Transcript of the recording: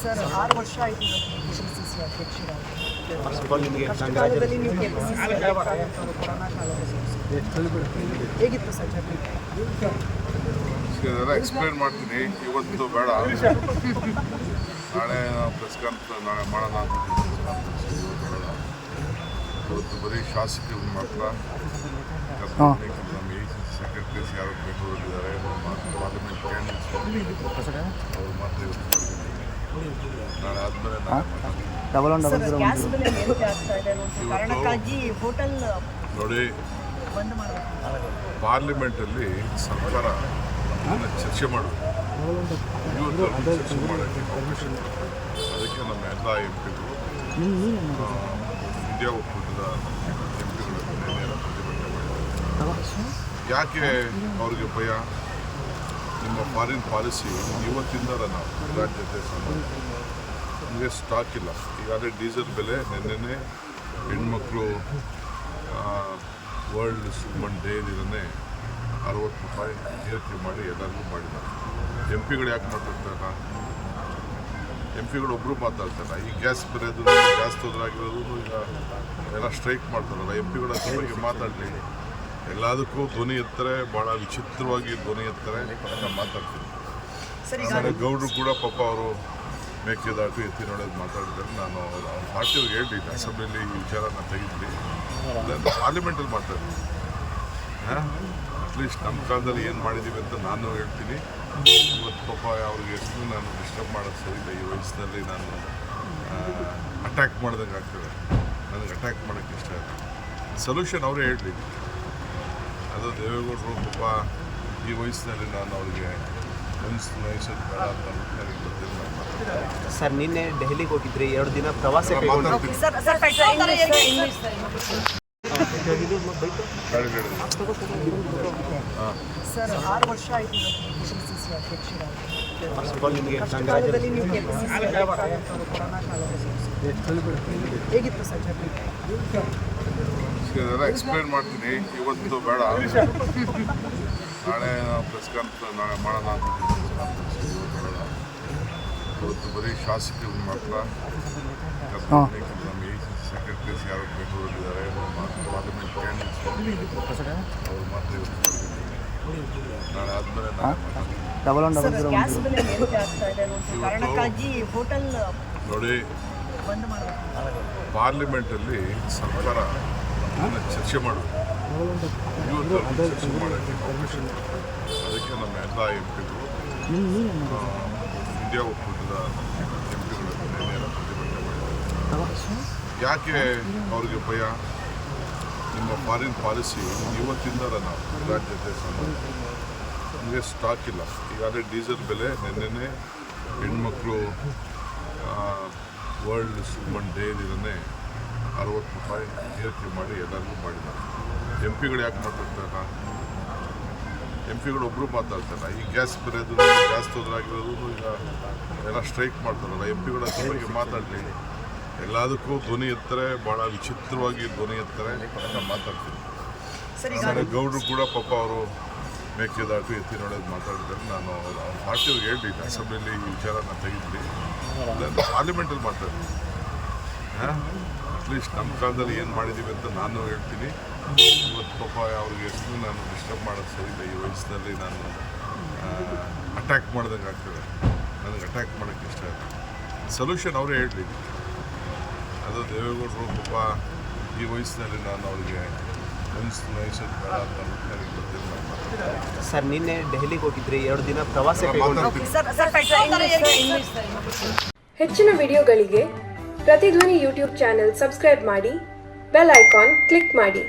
Sir 6 ವರ್ಷ ಆಯಿತು KPCC ಅಧ್ಯಕ್ಷರಾಗಿ. ಕಷ್ಟಕಾಲದಲ್ಲಿ ನೀವು KPCC ಕೊರೋನಾ ಕಾಲದಲ್ಲಿ ಹೇಗಿತ್ತು ಸರ್ ಜರ್ನಿ? ಇದೆಲ್ಲ ಎಕ್ಸ್ಪ್ಲೇನ್ ಮಾಡ್ತೀನಿ, ಇವತ್ತು ಬೇಡ. ನಾಳೆ ಪ್ರೆಸ್ ಕಾನ್ಫರೆನ್ಸ್ ನಾಳೆ ಮಾಡೋಣ ಅಂತ ಬೇಡ. ಇವತ್ತು ಬರೀ ಶಾಸಕರು ಮಾತ್ರ, ನಮ್ಮ ಸೆಕ್ರೆಟರೀಸ್ ಯಾರು ಬೆಂಗಳೂರಲ್ಲಿದ್ದಾರೆ, ನಮ್ಮ ಪಾರ್ಲಿಮೆಂಟ್ ಕ್ಯಾಂಡಿಡೇಟ್ಸ್ ಅವರು ಮಾತ್ರ ಇವತ್ತು ನಾಳೆ ಆದಮೇಲೆ ನೋಡಿ. ಪಾರ್ಲಿಮೆಂಟಲ್ಲಿ ಸರ್ಕಾರ ಚರ್ಚೆ ಮಾಡಬೇಕು, ಇವತ್ತು ಚರ್ಚೆ ಮಾಡೋಕ್ಕೆ ಅವಕಾಶ ಇದೆ. ಅದಕ್ಕೆ ನಮ್ಮ ಎಲ್ಲ ಎಂಪಿಗಳು, ಇಂಡಿಯಾ ಒಕ್ಕೂಟದ ಎಂಪಿಗಳು ಪ್ರತಿಭಟನೆ ಮಾಡಿದ್ದಾರೆ. ಯಾಕೆ ಅವ್ರಿಗೆ ಭಯ? ನಿಮ್ಮ ಫಾರಿನ್ ಪಾಲಿಸಿ ಇವತ್ತಿಂದ ನಾವು ರಾಜ್ಯತೆ ನಮಗೆ ಸ್ಟಾಕ್ ಇಲ್ಲ. ಈಗಾಗಲೇ ಡೀಸೆಲ್ ಬೆಲೆ ನಿನ್ನೆ ಹೆಣ್ಮಕ್ಳು ವರ್ಲ್ಡ್ ವುಮನ್ ಡೇ ದಿನನೇ 60 ರೂಪಾಯಿ ಏರಿಕೆ ಮಾಡಿ ಎಲ್ಲರಿಗೂ ಮಾಡಿದ್ದಾರೆ. ಎಂ ಪಿಗಳು ಯಾಕೆ ಮಾತಾಡ್ತಾರ? ಎಂ ಪಿಗಳು ಒಬ್ಬರು ಮಾತಾಡ್ತಾರ. ಈ ಗ್ಯಾಸ್ ಬೆಲೆದು ಗ್ಯಾಸ್ ತೊಂದರೆಯಾಗಿರೋದು ಈಗ ಎಲ್ಲ ಸ್ಟ್ರೈಕ್ ಮಾಡ್ತಾರಲ್ಲ, ಎಂ ಪಿಗಳ ಬಗ್ಗೆ ಮಾತಾಡಲಿ. ಎಲ್ಲದಕ್ಕೂ ಧ್ವನಿ ಎತ್ತಾರೆ, ಭಾಳ ವಿಚಿತ್ರವಾಗಿ ಧ್ವನಿ ಎತ್ತಾರೆ, ಮಾತಾಡ್ತೀನಿ. ಗೌಡರು ಕೂಡ ಪಾಪ ಅವರು ಮೇಕೆದಾಟು ಎತ್ತಿ ನೋಡೋದು ಮಾತಾಡಿದ್ದಾರೆ. ನಾನು ಅವ್ರ ಪಾರ್ಟಿಯವ್ರಿಗೆ ಹೇಳಿದ್ದೀನಿ, ಅಸೆಂಬ್ಲಿಯಲ್ಲಿ ಈ ವಿಚಾರನ ತೆಗಿದ್ವಿ, ಪಾರ್ಲಿಮೆಂಟಲ್ಲಿ ಮಾತಾಡ್ತೀನಿ. ಅಟ್ಲೀಸ್ಟ್ ನಮ್ಮ ಕಾಲದಲ್ಲಿ ಏನು ಮಾಡಿದ್ದೀವಿ ಅಂತ ನಾನು ಹೇಳ್ತೀನಿ. ಇವತ್ತು ಪಾಪ ಅವ್ರಿಗೆ ಎಷ್ಟು ನಾನು ಡಿಸ್ಟರ್ಬ್ ಮಾಡೋದು ಸರಿ ಇಲ್ಲ. ಈ ವಯಸ್ಸಿನಲ್ಲಿ ನಾನು ಅಟ್ಯಾಕ್ ಮಾಡ್ದಂಗೆ ಆಗ್ತದೆ. ನನಗೆ ಅಟ್ಯಾಕ್ ಮಾಡೋಕ್ಕೆ ಇಷ್ಟ ಇಲ್ಲ. ಸೊಲ್ಯೂಷನ್ ಅವರೇ ಹೇಳಲಿ. ಅದು ದೇವೇಗೌಡರು ಪಾಪ ಈ ವಯಸ್ಸಿನಲ್ಲಿ ನಾನು ಅವ್ರಿಗೆ ನಯಿಸೋದು ಬೇಡ ಅಂತ ನನಗೆ ಗೊತ್ತಿಲ್ಲ. ಸರ್, ನಿನ್ನೆ ದೆಹಲಿಗೆ ಹೋಗಿದ್ರಿ, 2 ದಿನ ಪ್ರವಾಸ ಸರ್ 6 ವರ್ಷ ಆಯಿತು KPCC ಅಧ್ಯಕ್ಷರಾಗಿ. ಕಷ್ಟಕಾಲದಲ್ಲಿ ನೀವು KPCC ಕೊರೋನಾ ಕಾಲದಲ್ಲಿ ಹೇಗಿತ್ತು ಸರ್ ಜರ್ನಿ? ಇದೆಲ್ಲ ಎಕ್ಸ್ಪ್ಲೇನ್ ಮಾಡ್ತೀನಿ, ಇವತ್ತು ಬೇಡ. ನಾಳೆ ಪ್ರೆಸ್ ಕಾನ್ಫರೆನ್ಸ್ ನಾಳೆ ಮಾಡೋಣ ಅಂತ ಬೇಡ. ಇವತ್ತು ಬರೀ ಶಾಸಕರು ಮಾತ್ರ, ನಮ್ಮ ಸೆಕ್ರೆಟರೀಸ್ ಯಾರು ಬೆಂಗಳೂರಲ್ಲಿದ್ದಾರೆ, ನಮ್ಮ ಪಾರ್ಲಿಮೆಂಟ್ ಕ್ಯಾಂಡಿಡೇಟ್ಸ್ ಅವರು ಮಾತ್ರ ಇವತ್ತು ನಾಳೆ ಆದಮೇಲೆ ನೋಡಿ. ಪಾರ್ಲಿಮೆಂಟಲ್ಲಿ ಸರ್ಕಾರ ಚರ್ಚೆ ಮಾಡಬೇಕು, ಇವತ್ತು ಚರ್ಚೆ ಮಾಡೋಕ್ಕೆ ಅವಕಾಶ ಇದೆ. ಅದಕ್ಕೆ ನಮ್ಮ ಎಲ್ಲ ಎಂಪಿಗಳು, ಇಂಡಿಯಾ ಒಕ್ಕೂಟದ ಎಂಪಿಗಳು ಪ್ರತಿಭಟನೆ ಮಾಡಿದ್ದಾರೆ. ಯಾಕೆ ಅವ್ರಿಗೆ ಭಯ? ನಿಮ್ಮ ಫಾರಿನ್ ಪಾಲಿಸಿ ಇವತ್ತಿಂದ ನಾವು ರಾಜ್ಯತೆ ನಮಗೆ ಸ್ಟಾಕ್ ಇಲ್ಲ. ಈಗಾಗಲೇ ಡೀಸೆಲ್ ಬೆಲೆ ನಿನ್ನೆ ಹೆಣ್ಮಕ್ಳು ವರ್ಲ್ಡ್ ವುಮನ್ ಡೇ ದಿನನೇ 60 ರೂಪಾಯಿ ಏರಿಕೆ ಮಾಡಿ ಎಲ್ಲರಿಗೂ ಮಾಡಿದ್ದಾರೆ. ಎಂ ಪಿಗಳು ಯಾಕೆ ಮಾತಾಡ್ತಾರ? ಎಂ ಪಿಗಳು ಒಬ್ಬರು ಮಾತಾಡ್ತಾರ. ಈ ಗ್ಯಾಸ್ ಬೆಲೆದು ಗ್ಯಾಸ್ ತೊಂದರೆಯಾಗಿರೋದು ಈಗ ಎಲ್ಲ ಸ್ಟ್ರೈಕ್ ಮಾಡ್ತಾರಲ್ಲ, ಎಂ ಪಿಗಳ ಬಗ್ಗೆ ಮಾತಾಡಲಿ. ಎಲ್ಲದಕ್ಕೂ ಧ್ವನಿ ಎತ್ತಾರೆ, ಭಾಳ ವಿಚಿತ್ರವಾಗಿ ಧ್ವನಿ ಎತ್ತಾರೆ, ಮಾತಾಡ್ತೀನಿ. ಗೌಡರು ಕೂಡ ಪಾಪ ಅವರು ಮೇಕೆದಾಟು ಎತ್ತಿ ನೋಡೋದು ಮಾತಾಡಿದ್ದಾರೆ. ನಾನು ಅವ್ರ ಪಾರ್ಟಿಯವ್ರಿಗೆ ಹೇಳಿದ್ದೀನಿ, ಅಸೆಂಬ್ಲಿಯಲ್ಲಿ ಈ ವಿಚಾರನ ತೆಗಿದ್ವಿ, ಪಾರ್ಲಿಮೆಂಟಲ್ಲಿ ಮಾತಾಡ್ತೀನಿ. ಅಟ್ಲೀಸ್ಟ್ ನಮ್ಮ ಕಾಲದಲ್ಲಿ ಏನು ಮಾಡಿದ್ದೀವಿ ಅಂತ ನಾನು ಹೇಳ್ತೀನಿ. ಇವತ್ತು ಪಾಪ ಅವ್ರಿಗೆ ಎಷ್ಟು ನಾನು ಡಿಸ್ಟರ್ಬ್ ಮಾಡೋದು ಸರಿ ಇಲ್ಲ. ಈ ವಯಸ್ಸಿನಲ್ಲಿ ನಾನು ಅಟ್ಯಾಕ್ ಮಾಡ್ದಂಗೆ ಆಗ್ತದೆ. ನನಗೆ ಅಟ್ಯಾಕ್ ಮಾಡೋಕ್ಕೆ ಇಷ್ಟ ಇಲ್ಲ. ಸೊಲ್ಯೂಷನ್ ಅವರೇ ಹೇಳಲಿ. ಅದು ದೇವೇಗೌಡರು ಪಾಪ ಈ ವಯಸ್ಸಿನಲ್ಲಿ ನಾನು ಅವ್ರಿಗೆ ನಯಿಸೋದು ಬೇಡ ಅಂತ ನನಗೆ ಗೊತ್ತಿಲ್ಲ. ಸರ್, ನಿನ್ನೆ ದೆಹಲಿಗೆ ಹೋಗಿದ್ರಿ, 2 ದಿನ ಪ್ರವಾಸ ಹೆಚ್ಚಿನ ವಿಡಿಯೋಗಳಿಗೆ ಪ್ರತಿಧ್ವನಿ ಯೂಟ್ಯೂಬ್ ಚಾನೆಲ್ ಸಬ್ಸ್ಕ್ರೈಬ್ ಮಾಡಿ, ಬೆಲ್ ಐಕಾನ್ ಕ್ಲಿಕ್ ಮಾಡಿ.